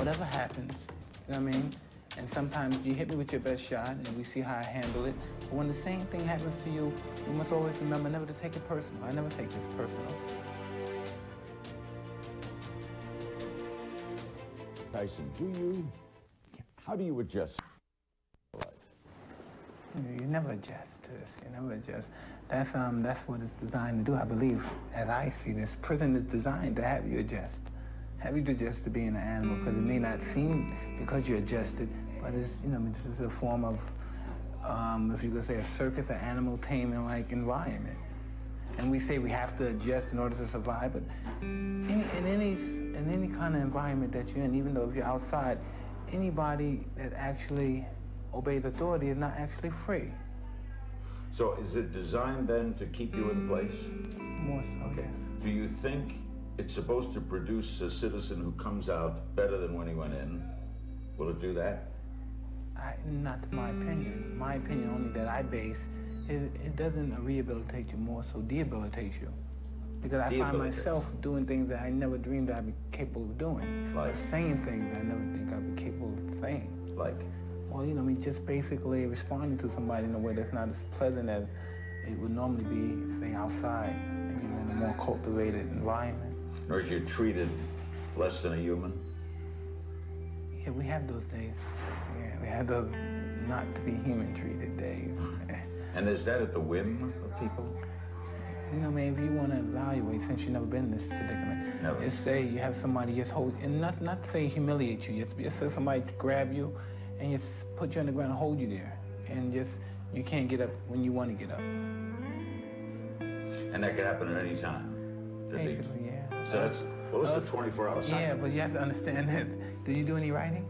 whatever happens, you know what I mean? And sometimes you hit me with your best shot and we see how I handle it. But when the same thing happens to you, you must always remember never to take it personal. I never take this personal. Tyson, how do you adjust life? You never adjust to this, you never adjust. That's what it's designed to do, I believe, as I see this. Prison is designed to have you adjust. Have you adjust to being an animal, because it may not seem because you're adjusted, but it's, you know, this is a form of, if you could say, a circus, an animal taming-like environment. And we say we have to adjust in order to survive, but in any kind of environment that you're in, even though if you're outside, anybody that actually obeys authority is not actually free. So is it designed then to keep you in place? More so, okay. Yes. Do you think it's supposed to produce a citizen who comes out better than when he went in? Will it do that? Not my opinion. My opinion only that I base, it doesn't rehabilitate you, more so debilitates you. Because I find myself doing things that I never dreamed I'd be capable of doing. Like? Or saying things that I never think I'd be capable of saying. Like? Well, you know, I mean, just basically responding to somebody in a way that's not as pleasant as it would normally be, say, outside, if you're in a more cultivated environment. Or is you treated less than a human? Yeah, we have those days. Yeah, we have those not to be human treated days. And is that at the whim of people? You know, man, if you want to evaluate, since you've never been in this predicament, Never. Just say you have somebody just hold, and not to say humiliate you, just say somebody grab you and just put you on the ground and hold you there. And just, you can't get up when you want to get up. And that could happen at any time? Basically, yeah. So that's, well, it's a 24-hour cycle. Yeah, but you have to understand that. Do you do any writing?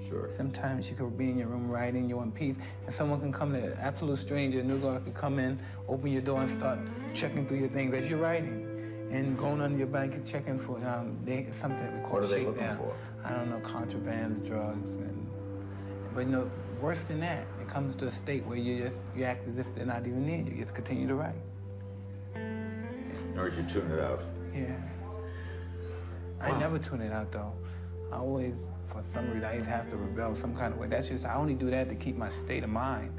Sure. Sometimes you could be in your room writing, you're in peace, and someone can come, an absolute stranger, a new guy could come in, open your door and start checking through your things as you're writing. And going under your blanket, checking for something we call shakedown. What are they looking for? I don't know, contraband, drugs, but you know, worse than that, it comes to a state where you act as if they're not even near you. You just continue to write. Or you tune it out? Yeah. Wow. I never tune it out though. I always, for some reason, I have to rebel some kind of way. That's just, I only do that to keep my state of mind,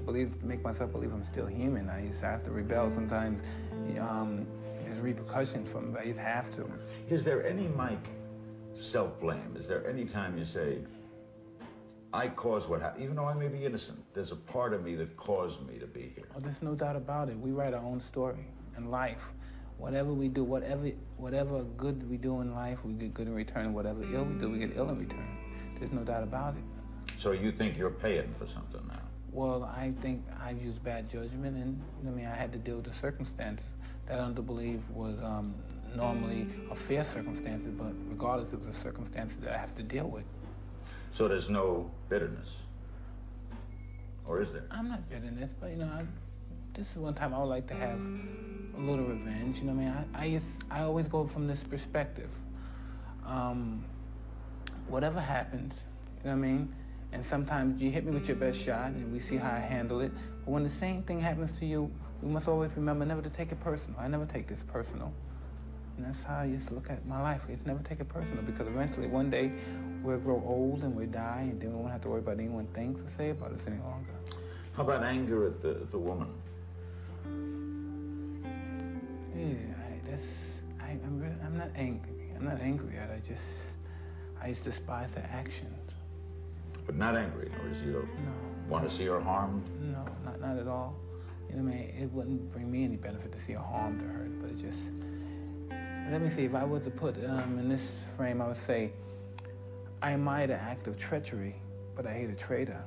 to make myself believe I'm still human. I used to have to rebel sometimes. There's repercussions from it, I just have to. Is there any, Mike, self-blame? Is there any time you say, I caused what happened, even though I may be innocent, there's a part of me that caused me to be here? Oh, there's no doubt about it. We write our own story in life. Whatever we do, whatever good we do in life, we get good in return. Whatever ill we do, we get ill in return. There's no doubt about it. So you think you're paying for something now? Well, I think I've used bad judgment, and I mean, I had to deal with the circumstances that I don't believe was normally a fair circumstances, but regardless of the circumstances that I have to deal with. So there's no bitterness? Or is there? I'm not bitterness, but you know, this is one time I would like to have a little revenge. You know what I mean? I always go from this perspective. Whatever happens, you know what I mean? And sometimes you hit me with your best shot and we see how I handle it. But when the same thing happens to you, we must always remember never to take it personal. I never take this personal. And that's how I used to look at my life. It's never take it personal, because eventually one day we'll grow old and we'll die, and then we won't have to worry about anyone thinks or say about us any longer. How about anger at the woman? Yeah, I'm not angry. I'm not angry at it. I just despise the actions. But not angry, or you don't want to see her harmed? No, not at all. You know what I mean? It wouldn't bring me any benefit to see her harmed or hurt, but it just, let me see, if I were to put in this frame, I would say, I admire the act of treachery, but I hate a traitor.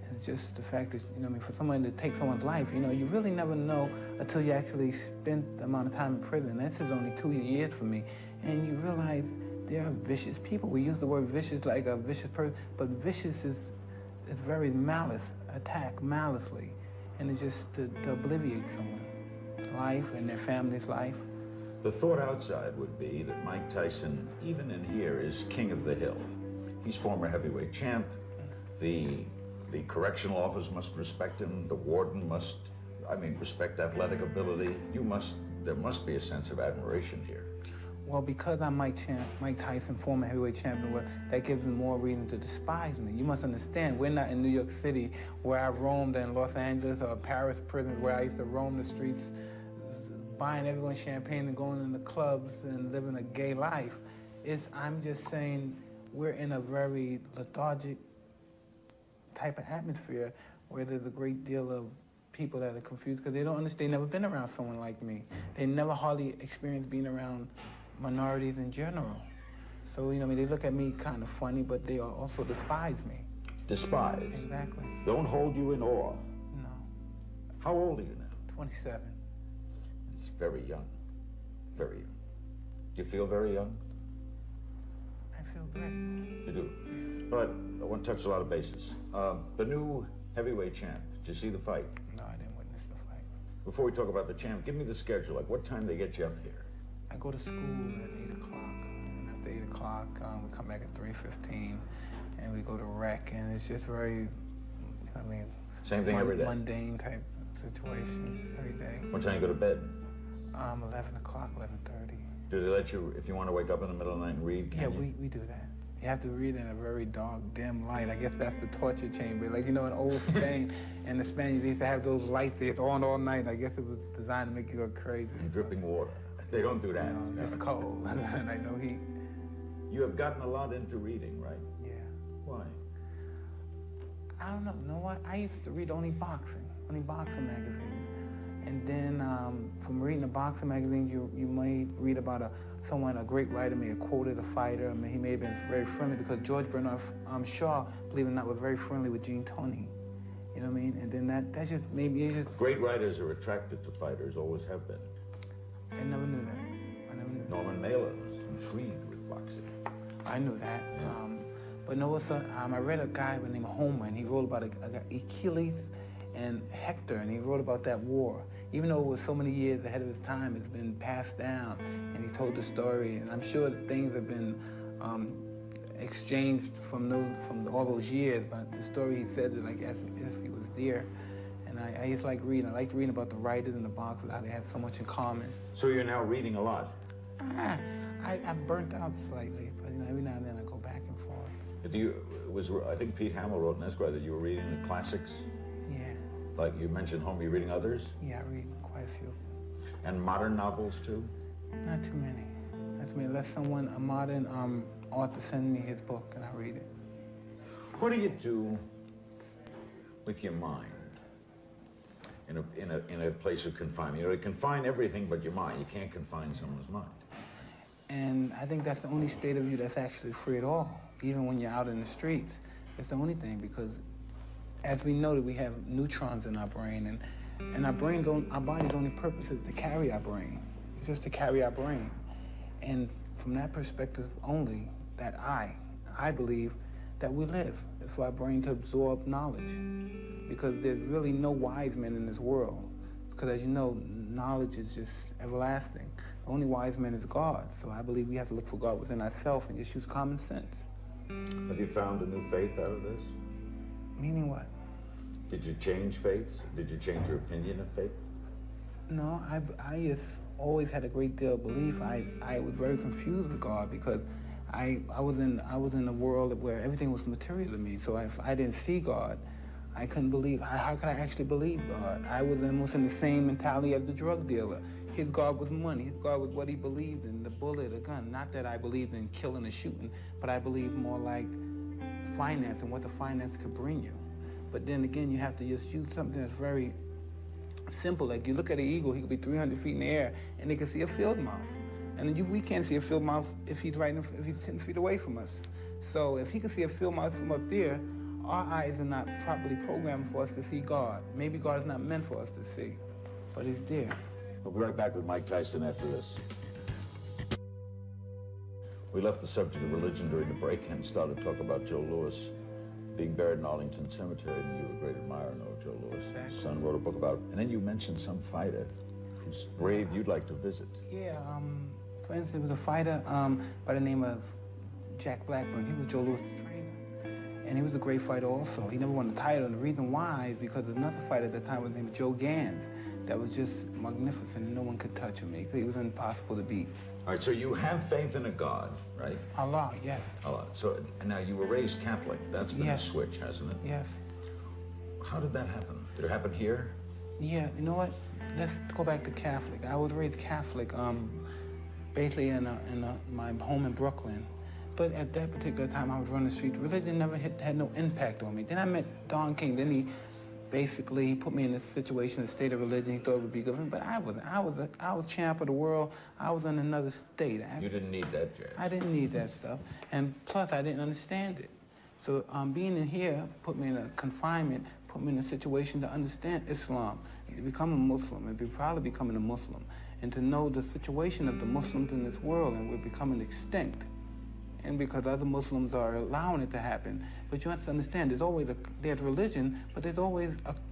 And it's just the fact that, you know, I mean, for someone to take someone's life, you know, you really never know until you actually spent the amount of time in prison. This is only 2 years for me. And you realize there are vicious people. We use the word vicious like a vicious person, but vicious is very malice, attack malicely. And it's just to obliviate someone's life and their family's life. The thought outside would be that Mike Tyson, even in here, is king of the hill. He's former heavyweight champ. The correctional officers must respect him. The warden must, respect athletic ability. There must be a sense of admiration here. Well, because I'm Mike Tyson, former heavyweight champion, well, that gives them more reason to despise me. You must understand, we're not in New York City where I roamed, in Los Angeles or Paris prisons where I used to roam the streets, buying everyone champagne and going in the clubs and living a gay life. I'm just saying we're in a very lethargic type of atmosphere where there's a great deal of people that are confused because they don't understand, they've never been around someone like me. They never hardly experienced being around minorities in general. So, you know, I mean, they look at me kind of funny, but they also despise me. Despise? Exactly. Don't hold you in awe? No. How old are you now? 27. It's very young. Very young. Do you feel very young? I feel great. You do? But I want to touch a lot of bases. The new heavyweight champ, did you see the fight? No, I didn't witness the fight. Before we talk about the champ, give me the schedule. Like, what time they get you up here? I go to school at 8 o'clock, and after 8 o'clock, we come back at 3:15, and we go to rec, and it's just very, I mean, same thing every day? Mundane type situation every day. What time you go to bed? 11 o'clock, 11:30. Do they let you, if you want to wake up in the middle of the night and read, can you? Yeah, we do that. You have to read in a very dark, dim light. I guess that's the torture chamber. Like, you know, in old Spain, and the Spaniards used to have those lights that's on all night. I guess it was designed to make you go crazy. And dripping water. They don't do that. No, just cold. Like no heat. You have gotten a lot into reading, right? Yeah. Why? I don't know. You know what? I used to read only boxing magazines. And then from reading the boxing magazines, you may read about a great writer may have quoted a fighter. I mean, he may have been very friendly because George Bernard Shaw, believe it or not, was very friendly with Gene Tunney. You know what I mean? And then that just maybe it's just... Great writers are attracted to fighters, always have been. I never knew that. Norman Mailer was intrigued with boxing. I knew that. Yeah. But no, I read a guy by the name of Homer, and he wrote about Achilles and Hector, and he wrote about that war. Even though it was so many years ahead of his time, it's been passed down, and he told the story, and I'm sure that things have been exchanged from all those years, but the story he said it like as if he was there. And I just like reading. I like reading about the writers and the boxers, how they have so much in common. So you're now reading a lot? I've burnt out slightly, but you know, every now and then I go back and forth. I think Pete Hamill wrote in Esquire that you were reading the classics? Yeah. Like you mentioned Homer, you reading others? Yeah, I read quite a few. And modern novels too? Not too many. Unless a modern author sends me his book and I read it. What do you do with your mind in a place of confinement? You know, you confine everything but your mind. You can't confine someone's mind. And I think that's the only state of you that's actually free at all, even when you're out in the streets. It's the only thing, because as we know that we have neutrons in our brain, and our body's only purpose is to carry our brain. It's just to carry our brain. And from that perspective only, that I believe that we live. It's for our brain to absorb knowledge. Because there's really no wise men in this world. Because as you know, knowledge is just everlasting. The only wise man is God. So I believe we have to look for God within ourselves and just use common sense. Have you found a new faith out of this? Meaning what? Did you change faiths? Did you change your opinion of faith? No, I just always had a great deal of belief. I was very confused with God because I was in a world where everything was material to me. So if I didn't see God, I couldn't believe. How could I actually believe God? I was almost in the same mentality as the drug dealer. His God was money. His God was what he believed in, the bullet, a gun. Not that I believed in killing or shooting, but I believed more like finance and what the finance could bring you. But then again, you have to just use something that's very simple. Like you look at an eagle, he could be 300 feet in the air, and they can see a field mouse. And we can't see a field mouse if he's 10 feet away from us. So if he can see a field mouse from up there, our eyes are not properly programmed for us to see God. Maybe God is not meant for us to see, but he's there. We'll be right back with Mike Tyson after this. We left the subject of religion during the break and started to talk about Joe Louis being buried in Arlington Cemetery, and you were a great admirer of Joe Louis. Exactly. His son wrote a book about, and then you mentioned some fighter who's brave you'd like to visit. Yeah, for instance, there was a fighter by the name of Jack Blackburn. He was Joe Louis' trainer, and he was a great fighter also. He never won the title, and the reason why is because another fighter at the time was named Joe Gans. that was just magnificent. No one could touch him. He was impossible to beat. All right, so you have faith in a God, right? Allah, yes. Allah. So now you were raised Catholic. That's been a switch, hasn't it? Yes. How did that happen? Did it happen here? Yeah, you know what? Let's go back to Catholic. I was raised Catholic, basically in my home in Brooklyn. But at that particular time, I was running the streets. Religion never had no impact on me. Then I met Don King. Then he basically put me in this situation, a state of religion. He thought it would be good, but I wasn't. I was champ of the world. I was in another state. You didn't need that, Jay. I didn't need that stuff, and plus I didn't understand it. So being in here put me in a confinement, put me in a situation to understand Islam, to become a Muslim, and probably becoming a Muslim, and to know the situation of the Muslims in this world, and we're becoming extinct. And because other Muslims are allowing it to happen. But you have to understand, there's religion, but there's always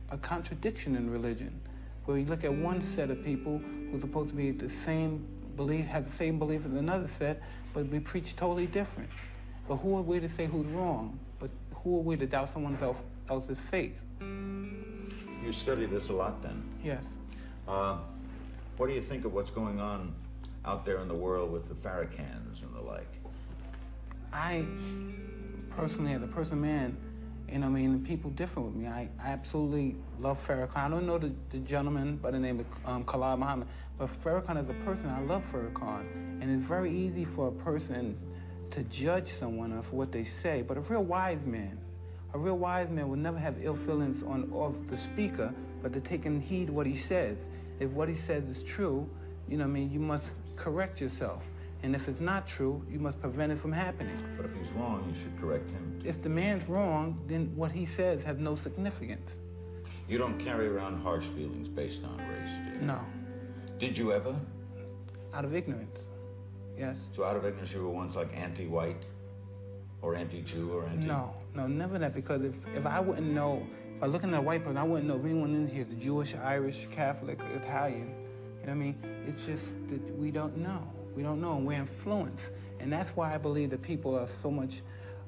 a contradiction in religion. Where you look at one set of people who's supposed to be the same belief, have the same belief as another set, but we preach totally different. But who are we to say who's wrong? But who are we to doubt someone else's faith? You study this a lot then? Yes. What do you think of what's going on out there in the world with the Farrakhan's and the like? I personally, as a person, man, people differ with me. I absolutely love Farrakhan. I don't know the gentleman by the name of Khalid Muhammad, but Farrakhan as a person, I love Farrakhan. And it's very easy for a person to judge someone for what they say, but a real wise man will never have ill feelings of the speaker, but to take and heed what he says. If what he says is true, you must correct yourself. And if it's not true, you must prevent it from happening. But if he's wrong, you should correct him. If the man's wrong, then what he says has no significance. You don't carry around harsh feelings based on race, do you? No. Did you ever? Out of ignorance, yes. So out of ignorance, you were once like anti-white? Or anti-Jew or anti... No, never that, because if I wouldn't know, by looking at a white person, I wouldn't know if anyone in here is Jewish, Irish, Catholic, Italian. You know what I mean? It's just that we don't know. We don't know, and we're influenced. And that's why I believe that people are so much,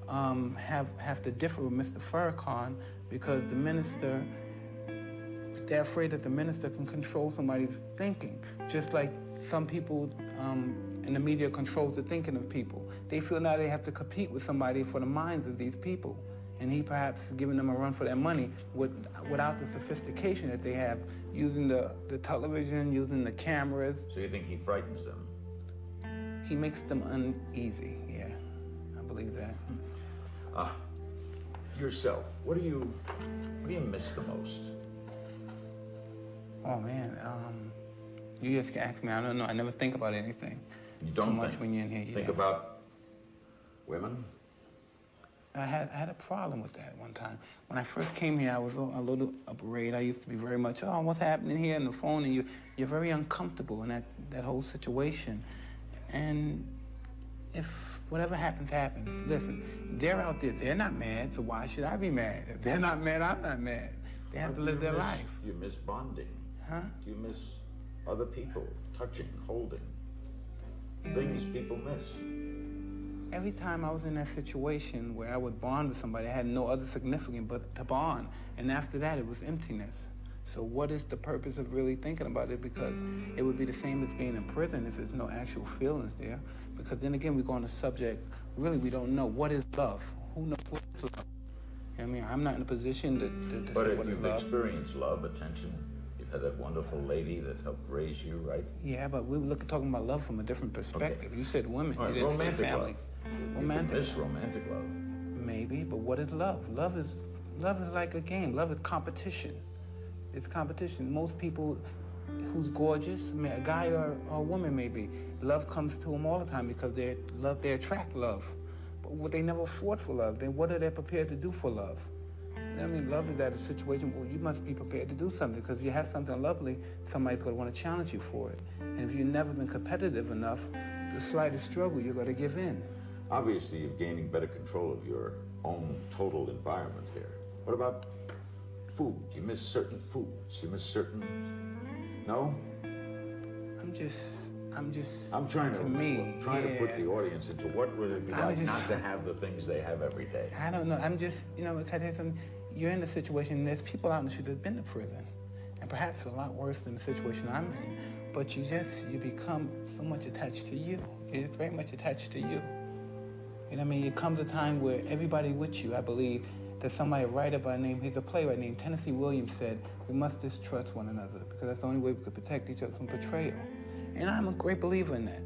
have to differ with Mr. Farrakhan, because the minister, they're afraid that the minister can control somebody's thinking, just like some people in the media controls the thinking of people. They feel now they have to compete with somebody for the minds of these people. And he perhaps giving them a run for their money without the sophistication that they have, using the television, using the cameras. So you think he frightens them? He makes them uneasy, yeah. I believe that. Yourself, what do you miss the most? Oh man, you just ask me, I don't know, I never think about anything. You don't too much when you're in here. Think about women? I had a problem with that one time. When I first came here, I was a little afraid. I used to be very much, oh, what's happening here on the phone? And you're very uncomfortable in that whole situation. And if whatever happens, happens. Listen, they're out there, they're not mad, so why should I be mad? If they're not mad, I'm not mad. They have to live their life. You miss bonding. Huh? You miss other people, touching, holding. Things people miss. Every time I was in that situation where I would bond with somebody, I had no other significance but to bond. And after that, it was emptiness. So what is the purpose of really thinking about it? Because it would be the same as being in prison if there's no actual feelings there. Because then again, we go on the subject, really we don't know what is love. Who knows what is love? I mean, I'm not in a position to say what is love. But you've experienced love, attention. You've had that wonderful lady that helped raise you, right? Yeah, but we were talking about love from a different perspective. Okay. You said women, right, you didn't romantic say family. Love. Romantic. You can miss romantic love. Maybe, but what is love? Love is like a game. Love is competition. It's competition. Most people who's gorgeous, a guy or a woman maybe, love comes to them all the time because they attract love. But they never fought for love. Then what are they prepared to do for love? I mean, love is at a situation where you must be prepared to do something, because if you have something lovely, somebody's going to want to challenge you for it. And if you've never been competitive enough, the slightest struggle, you're going to give in. Obviously, you're gaining better control of your own total environment here. What about food? You miss certain foods. You miss certain... No? I'm trying to put the audience into what would it be like not to have the things they have every day. I don't know. You're in a situation, there's people out in the street that have been to prison. and perhaps a lot worse than the situation I'm in, but you become so much attached to you. You're very much attached to you. You know what I mean? It comes a time where everybody with you, I believe, there's somebody, a writer by name, he's a playwright named Tennessee Williams, said, we must distrust one another because that's the only way we could protect each other from betrayal. And I'm a great believer in that.